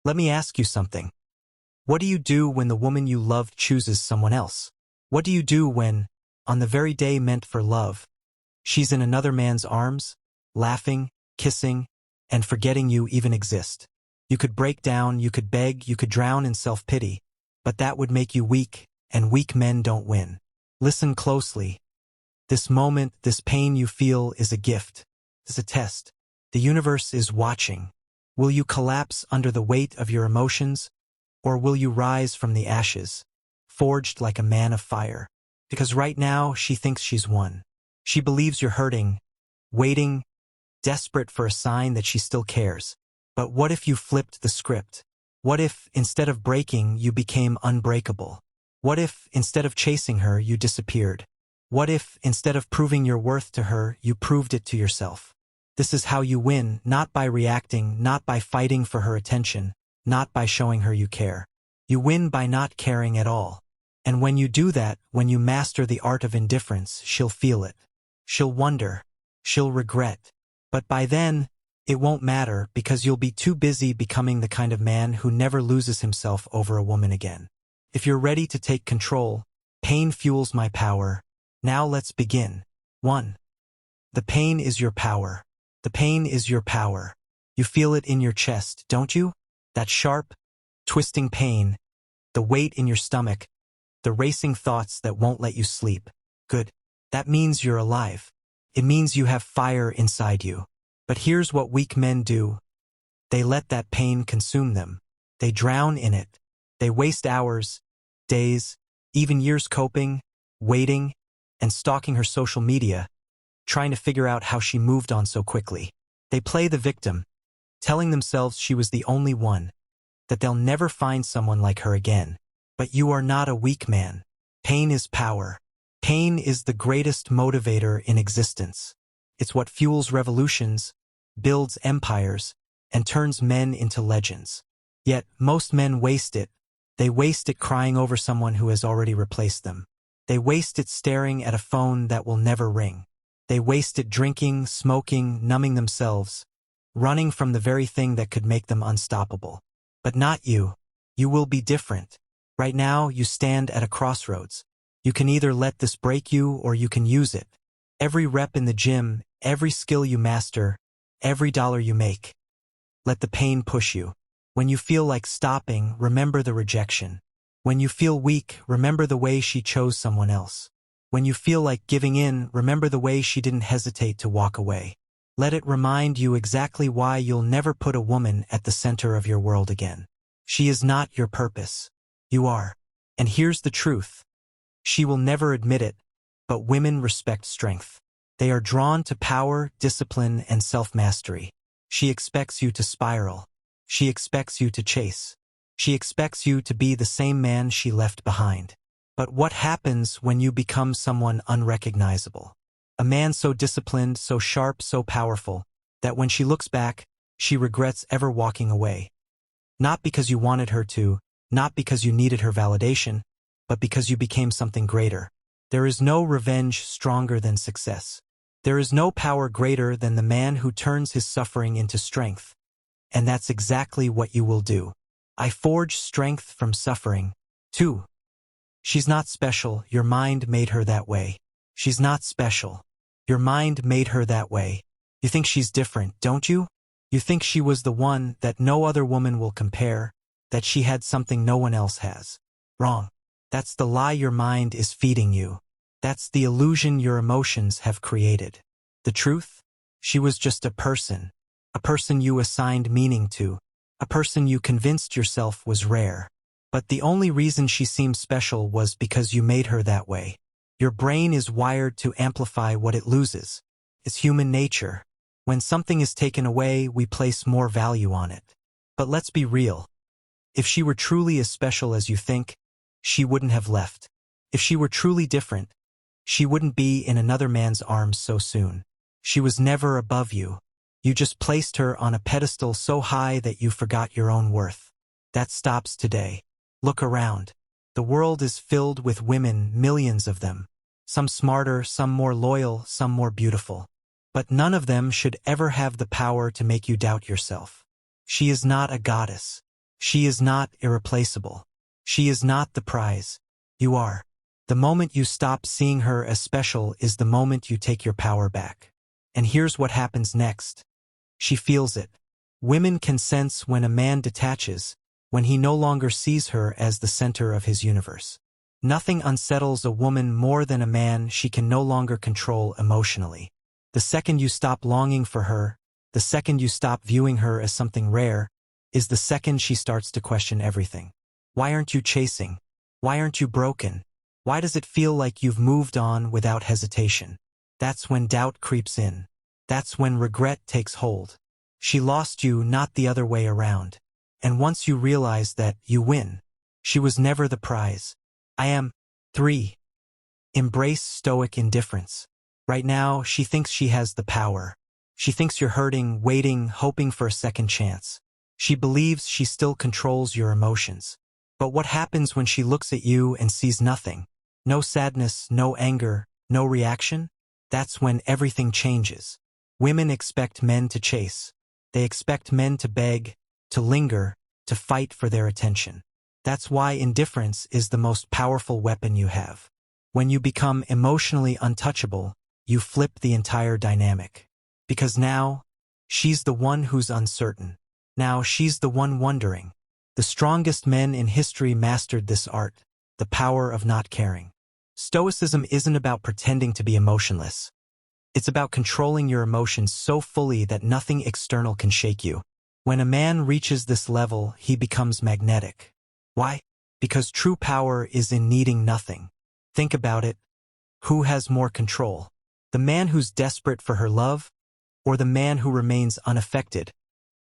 Let me ask you something. What do you do when the woman you love chooses someone else? What do you do when, on the very day meant for love, she's in another man's arms, laughing, kissing, and forgetting you even exist? You could break down, you could beg, you could drown in self-pity, but that would make you weak, and weak men don't win. Listen closely. This moment, this pain you feel is a gift. It's a test. The universe is watching. Will you collapse under the weight of your emotions, or will you rise from the ashes, forged like a man of fire? Because right now, she thinks she's won. She believes you're hurting, waiting, desperate for a sign that she still cares. But what if you flipped the script? What if, instead of breaking, you became unbreakable? What if, instead of chasing her, you disappeared? What if, instead of proving your worth to her, you proved it to yourself? This is how you win, not by reacting, not by fighting for her attention, not by showing her you care. You win by not caring at all. And when you do that, when you master the art of indifference, she'll feel it. She'll wonder. She'll regret. But by then, it won't matter because you'll be too busy becoming the kind of man who never loses himself over a woman again. If you're ready to take control, pain fuels my power. Now let's begin. 1. The pain is your power. The pain is your power. You feel it in your chest, don't you? That sharp, twisting pain, the weight in your stomach, the racing thoughts that won't let you sleep. Good. That means you're alive. It means you have fire inside you. But here's what weak men do. They let that pain consume them. They drown in it. They waste hours, days, even years coping, waiting, and stalking her social media, trying to figure out how she moved on so quickly. They play the victim, telling themselves she was the only one, that they'll never find someone like her again. But you are not a weak man. Pain is power. Pain is the greatest motivator in existence. It's what fuels revolutions, builds empires, and turns men into legends. Yet, most men waste it. They waste it crying over someone who has already replaced them. They waste it staring at a phone that will never ring. They waste it drinking, smoking, numbing themselves, running from the very thing that could make them unstoppable. But not you. You will be different. Right now, you stand at a crossroads. You can either let this break you or you can use it. Every rep in the gym, every skill you master, every dollar you make. Let the pain push you. When you feel like stopping, remember the rejection. When you feel weak, remember the way she chose someone else. When you feel like giving in, remember the way she didn't hesitate to walk away. Let it remind you exactly why you'll never put a woman at the center of your world again. She is not your purpose. You are. And here's the truth. She will never admit it, but women respect strength. They are drawn to power, discipline, and self-mastery. She expects you to spiral. She expects you to chase. She expects you to be the same man she left behind. But what happens when you become someone unrecognizable? A man so disciplined, so sharp, so powerful, that when she looks back, she regrets ever walking away. Not because you wanted her to, not because you needed her validation, but because you became something greater. There is no revenge stronger than success. There is no power greater than the man who turns his suffering into strength. And that's exactly what you will do. I forge strength from suffering. 2. She's not special. Your mind made her that way. She's not special. Your mind made her that way. You think she's different, don't you? You think she was the one that no other woman will compare, that she had something no one else has. Wrong. That's the lie your mind is feeding you. That's the illusion your emotions have created. The truth? She was just a person you assigned meaning to, a person you convinced yourself was rare. But the only reason she seemed special was because you made her that way. Your brain is wired to amplify what it loses. It's human nature. When something is taken away, we place more value on it. But let's be real. If she were truly as special as you think, she wouldn't have left. If she were truly different, she wouldn't be in another man's arms so soon. She was never above you. You just placed her on a pedestal so high that you forgot your own worth. That stops today. Look around. The world is filled with women, millions of them. Some smarter, some more loyal, some more beautiful. But none of them should ever have the power to make you doubt yourself. She is not a goddess. She is not irreplaceable. She is not the prize. You are. The moment you stop seeing her as special is the moment you take your power back. And here's what happens next. She feels it. Women can sense when a man detaches, when he no longer sees her as the center of his universe. Nothing unsettles a woman more than a man she can no longer control emotionally. The second you stop longing for her, the second you stop viewing her as something rare, is the second she starts to question everything. Why aren't you chasing? Why aren't you broken? Why does it feel like you've moved on without hesitation? That's when doubt creeps in. That's when regret takes hold. She lost you, not the other way around. And once you realize that, you win. She was never the prize. 3. Embrace stoic indifference. Right now, she thinks she has the power. She thinks you're hurting, waiting, hoping for a second chance. She believes she still controls your emotions. But what happens when she looks at you and sees nothing? No sadness, no anger, no reaction? That's when everything changes. Women expect men to chase. They expect men to beg, to linger, to fight for their attention. That's why indifference is the most powerful weapon you have. When you become emotionally untouchable, you flip the entire dynamic. Because now, she's the one who's uncertain. Now she's the one wondering. The strongest men in history mastered this art, the power of not caring. Stoicism isn't about pretending to be emotionless. It's about controlling your emotions so fully that nothing external can shake you. When a man reaches this level, he becomes magnetic. Why? Because true power is in needing nothing. Think about it. Who has more control? The man who's desperate for her love, or the man who remains unaffected,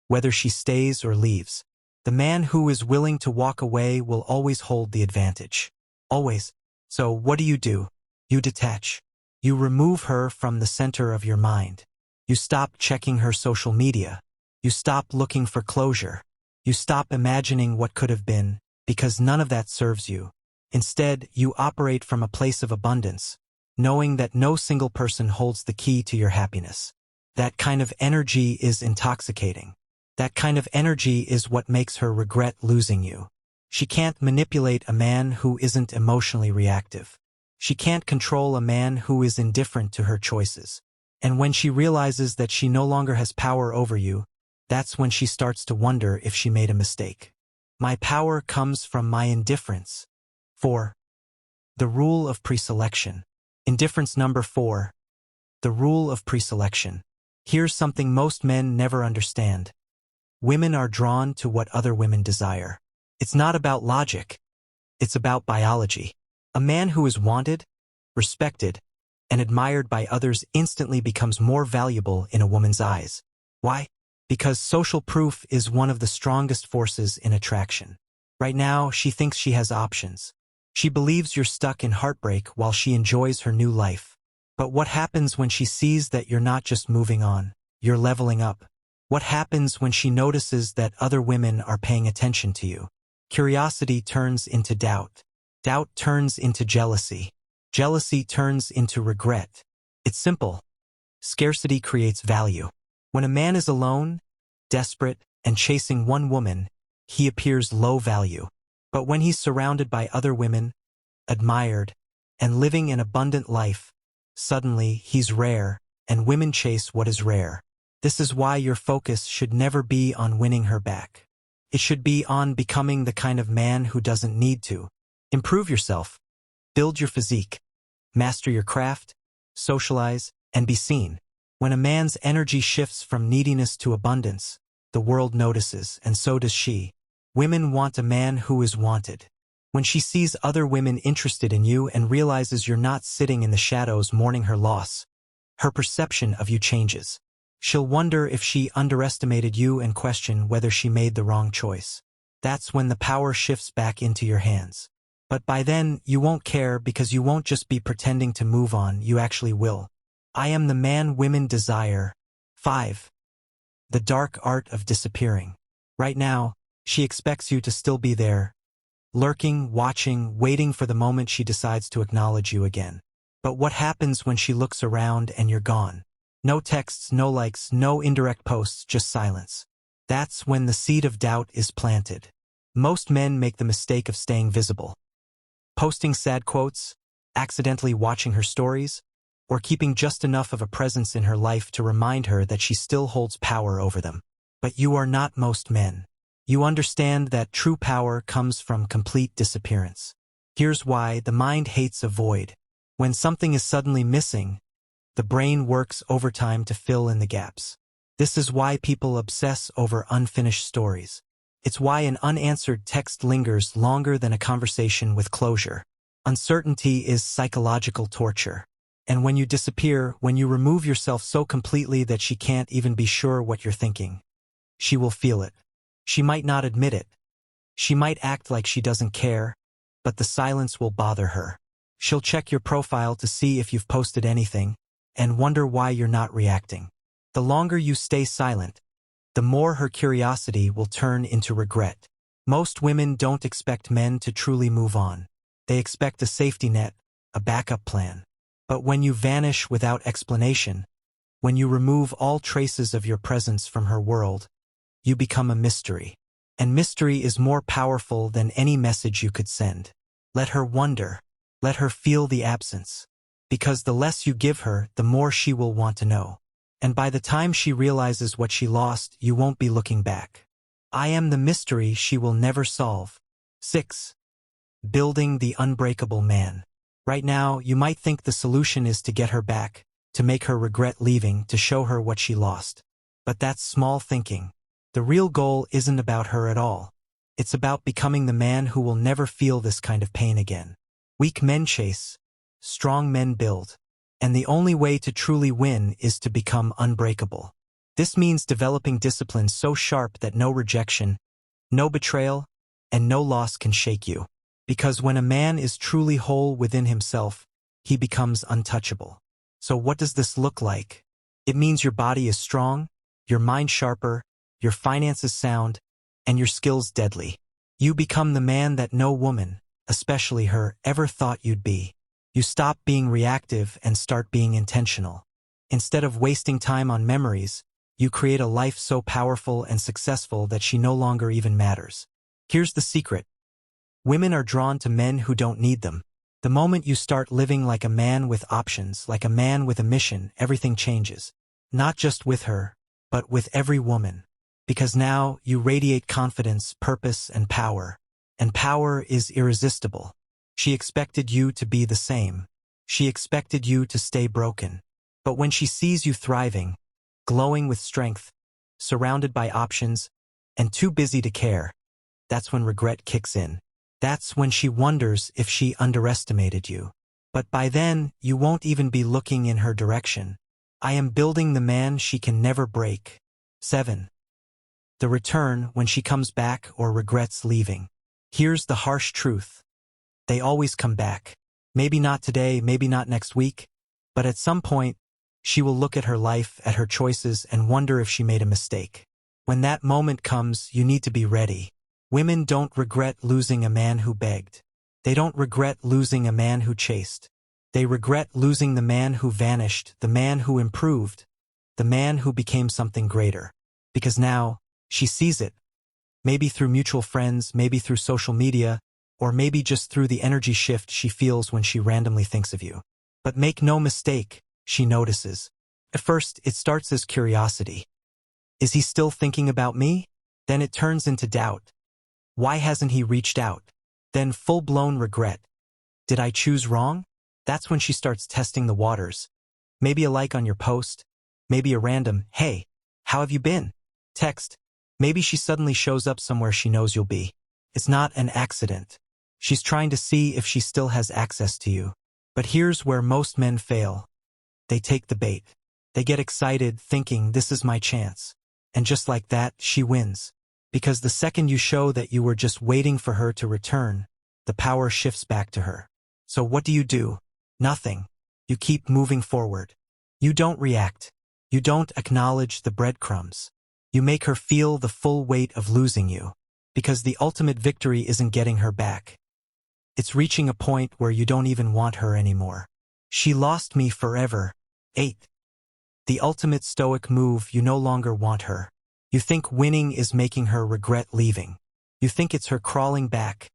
whether she stays or leaves? The man who is willing to walk away will always hold the advantage. Always. So what do? You detach. You remove her from the center of your mind. You stop checking her social media. You stop looking for closure. You stop imagining what could have been, because none of that serves you. Instead, you operate from a place of abundance, knowing that no single person holds the key to your happiness. That kind of energy is intoxicating. That kind of energy is what makes her regret losing you. She can't manipulate a man who isn't emotionally reactive. She can't control a man who is indifferent to her choices. And when she realizes that she no longer has power over you, that's when she starts to wonder if she made a mistake. My power comes from my indifference. 4. The rule of preselection. Indifference number 4. The rule of preselection. Here's something most men never understand. Women are drawn to what other women desire. It's not about logic. It's about biology. A man who is wanted, respected, and admired by others instantly becomes more valuable in a woman's eyes. Why? Because social proof is one of the strongest forces in attraction. Right now, she thinks she has options. She believes you're stuck in heartbreak while she enjoys her new life. But what happens when she sees that you're not just moving on, you're leveling up? What happens when she notices that other women are paying attention to you? Curiosity turns into doubt. Doubt turns into jealousy. Jealousy turns into regret. It's simple. Scarcity creates value. When a man is alone, desperate, and chasing one woman, he appears low value. But when he's surrounded by other women, admired, and living an abundant life, suddenly he's rare, and women chase what is rare. This is why your focus should never be on winning her back. It should be on becoming the kind of man who doesn't need to. Improve yourself. Build your physique. Master your craft. Socialize, and be seen. When a man's energy shifts from neediness to abundance, the world notices, and so does she. Women want a man who is wanted. When she sees other women interested in you and realizes you're not sitting in the shadows mourning her loss, her perception of you changes. She'll wonder if she underestimated you and question whether she made the wrong choice. That's when the power shifts back into your hands. But by then, you won't care because you won't just be pretending to move on, you actually will. I am the man women desire. 5. The dark art of disappearing. Right now, she expects you to still be there, lurking, watching, waiting for the moment she decides to acknowledge you again. But what happens when she looks around and you're gone? No texts, no likes, no indirect posts, just silence. That's when the seed of doubt is planted. Most men make the mistake of staying visible. Posting sad quotes, accidentally watching her stories, or keeping just enough of a presence in her life to remind her that she still holds power over them. But you are not most men. You understand that true power comes from complete disappearance. Here's why: the mind hates a void. When something is suddenly missing, the brain works overtime to fill in the gaps. This is why people obsess over unfinished stories. It's why an unanswered text lingers longer than a conversation with closure. Uncertainty is psychological torture. And when you disappear, when you remove yourself so completely that she can't even be sure what you're thinking, she will feel it. She might not admit it. She might act like she doesn't care, but the silence will bother her. She'll check your profile to see if you've posted anything, and wonder why you're not reacting. The longer you stay silent, the more her curiosity will turn into regret. Most women don't expect men to truly move on. They expect a safety net, a backup plan. But when you vanish without explanation, when you remove all traces of your presence from her world, you become a mystery. And mystery is more powerful than any message you could send. Let her wonder. Let her feel the absence. Because the less you give her, the more she will want to know. And by the time she realizes what she lost, you won't be looking back. I am the mystery she will never solve. 6. Building the unbreakable man. Right now, you might think the solution is to get her back, to make her regret leaving, to show her what she lost. But that's small thinking. The real goal isn't about her at all. It's about becoming the man who will never feel this kind of pain again. Weak men chase, strong men build. And the only way to truly win is to become unbreakable. This means developing discipline so sharp that no rejection, no betrayal, and no loss can shake you. Because when a man is truly whole within himself, he becomes untouchable. So what does this look like? It means your body is strong, your mind sharper, your finances sound, and your skills deadly. You become the man that no woman, especially her, ever thought you'd be. You stop being reactive and start being intentional. Instead of wasting time on memories, you create a life so powerful and successful that she no longer even matters. Here's the secret. Women are drawn to men who don't need them. The moment you start living like a man with options, like a man with a mission, everything changes. Not just with her, but with every woman. Because now you radiate confidence, purpose, and power. And power is irresistible. She expected you to be the same. She expected you to stay broken. But when she sees you thriving, glowing with strength, surrounded by options, and too busy to care, that's when regret kicks in. That's when she wonders if she underestimated you. But by then, you won't even be looking in her direction. I am building the man she can never break. 7. The return when she comes back or regrets leaving. Here's the harsh truth. They always come back. Maybe not today, maybe not next week, but at some point, she will look at her life, at her choices, and wonder if she made a mistake. When that moment comes, you need to be ready. Women don't regret losing a man who begged. They don't regret losing a man who chased. They regret losing the man who vanished, the man who improved, the man who became something greater. Because now, she sees it. Maybe through mutual friends, maybe through social media, or maybe just through the energy shift she feels when she randomly thinks of you. But make no mistake, she notices. At first, it starts as curiosity. Is he still thinking about me? Then it turns into doubt. Why hasn't he reached out? Then full-blown regret. Did I choose wrong? That's when she starts testing the waters. Maybe a like on your post. Maybe a random, "Hey, how have you been?" text. Maybe she suddenly shows up somewhere she knows you'll be. It's not an accident. She's trying to see if she still has access to you. But here's where most men fail. They take the bait. They get excited, thinking, this is my chance. And just like that, she wins. Because the second you show that you were just waiting for her to return, the power shifts back to her. So what do? Nothing. You keep moving forward. You don't react. You don't acknowledge the breadcrumbs. You make her feel the full weight of losing you. Because the ultimate victory isn't getting her back. It's reaching a point where you don't even want her anymore. She lost me forever. 8. The ultimate stoic move: you no longer want her. You think winning is making her regret leaving. You think it's her crawling back,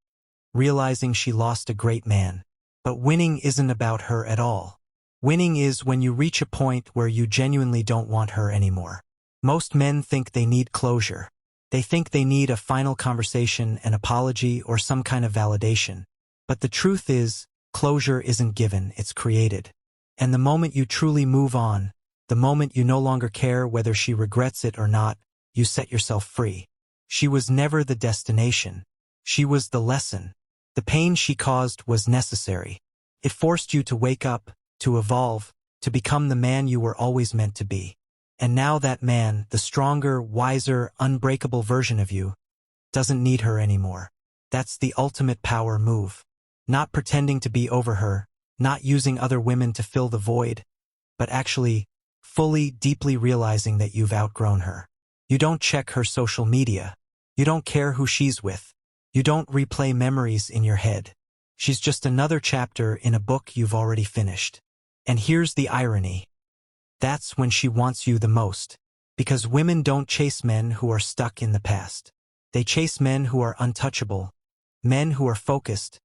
realizing she lost a great man. But winning isn't about her at all. Winning is when you reach a point where you genuinely don't want her anymore. Most men think they need closure. They think they need a final conversation, an apology, or some kind of validation. But the truth is, closure isn't given, it's created. And the moment you truly move on, the moment you no longer care whether she regrets it or not, you set yourself free. She was never the destination. She was the lesson. The pain she caused was necessary. It forced you to wake up, to evolve, to become the man you were always meant to be. And now that man, the stronger, wiser, unbreakable version of you, doesn't need her anymore. That's the ultimate power move. Not pretending to be over her, not using other women to fill the void, but actually, fully, deeply realizing that you've outgrown her. You don't check her social media. You don't care who she's with. You don't replay memories in your head. She's just another chapter in a book you've already finished. And here's the irony. That's when she wants you the most. Because women don't chase men who are stuck in the past. They chase men who are untouchable. Men who are focused,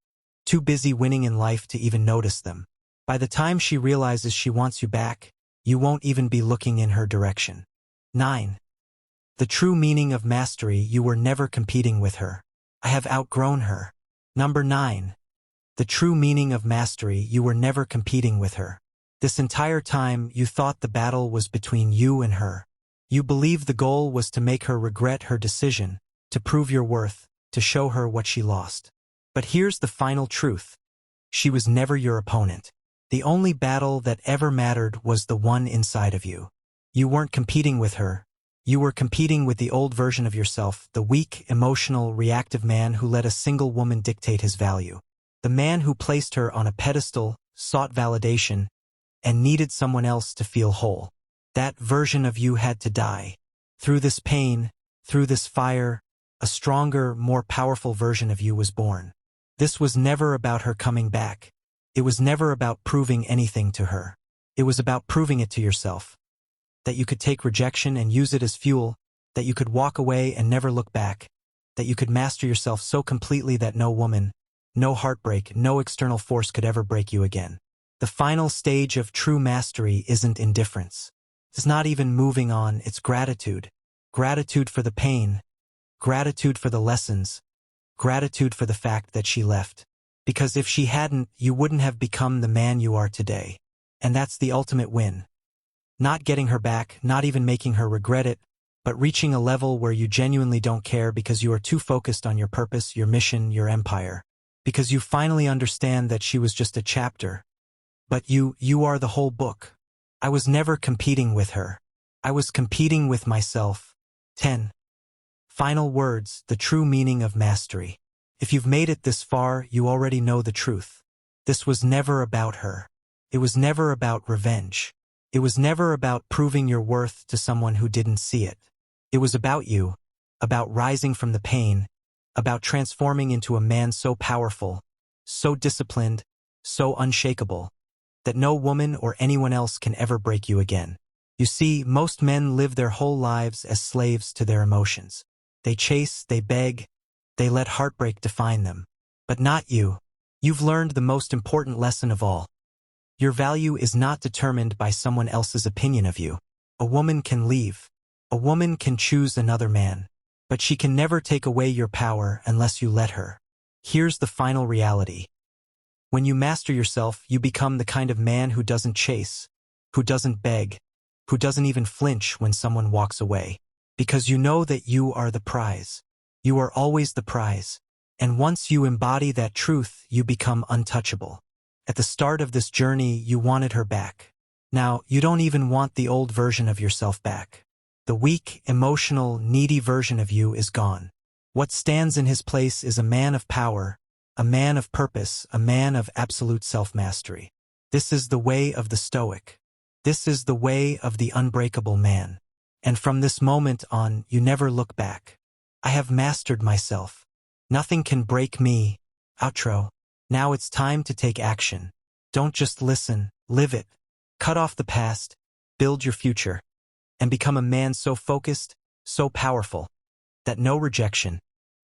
too busy winning in life to even notice them. By the time she realizes she wants you back, you won't even be looking in her direction. 9. The true meaning of mastery: you were never competing with her. I have outgrown her. Number 9. The true meaning of mastery: you were never competing with her. This entire time, you thought the battle was between you and her. You believed the goal was to make her regret her decision, to prove your worth, to show her what she lost. But here's the final truth. She was never your opponent. The only battle that ever mattered was the one inside of you. You weren't competing with her. You were competing with the old version of yourself, the weak, emotional, reactive man who let a single woman dictate his value. The man who placed her on a pedestal, sought validation, and needed someone else to feel whole. That version of you had to die. Through this pain, through this fire, a stronger, more powerful version of you was born. This was never about her coming back. It was never about proving anything to her. It was about proving it to yourself. That you could take rejection and use it as fuel, that you could walk away and never look back, that you could master yourself so completely that no woman, no heartbreak, no external force could ever break you again. The final stage of true mastery isn't indifference. It's not even moving on, it's gratitude. Gratitude for the pain. Gratitude for the lessons. Gratitude for the fact that she left. Because if she hadn't, you wouldn't have become the man you are today. And that's the ultimate win. Not getting her back, not even making her regret it, but reaching a level where you genuinely don't care because you are too focused on your purpose, your mission, your empire. Because you finally understand that she was just a chapter. But you are the whole book. I was never competing with her. I was competing with myself. 10. Final words: the true meaning of mastery. If you've made it this far, you already know the truth. This was never about her. It was never about revenge. It was never about proving your worth to someone who didn't see it. It was about you, about rising from the pain, about transforming into a man so powerful, so disciplined, so unshakable, that no woman or anyone else can ever break you again. You see, most men live their whole lives as slaves to their emotions. They chase, they beg, they let heartbreak define them. But not you. You've learned the most important lesson of all. Your value is not determined by someone else's opinion of you. A woman can leave. A woman can choose another man. But she can never take away your power unless you let her. Here's the final reality. When you master yourself, you become the kind of man who doesn't chase, who doesn't beg, who doesn't even flinch when someone walks away. Because you know that you are the prize. You are always the prize. And once you embody that truth, you become untouchable. At the start of this journey, you wanted her back. Now, you don't even want the old version of yourself back. The weak, emotional, needy version of you is gone. What stands in his place is a man of power, a man of purpose, a man of absolute self-mastery. This is the way of the Stoic. This is the way of the unbreakable man. And from this moment on, you never look back. I have mastered myself. Nothing can break me. Outro. Now it's time to take action. Don't just listen, live it. Cut off the past, build your future, and become a man so focused, so powerful, that no rejection,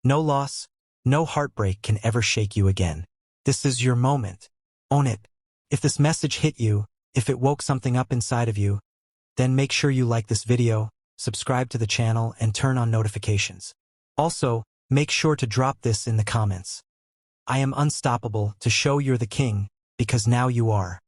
No loss, no heartbreak can ever shake you again. This is your moment. Own it. If this message hit you, if it woke something up inside of you, then make sure you like this video, subscribe to the channel, and turn on notifications. Also, make sure to drop this in the comments. I am unstoppable to show you're the king, because now you are.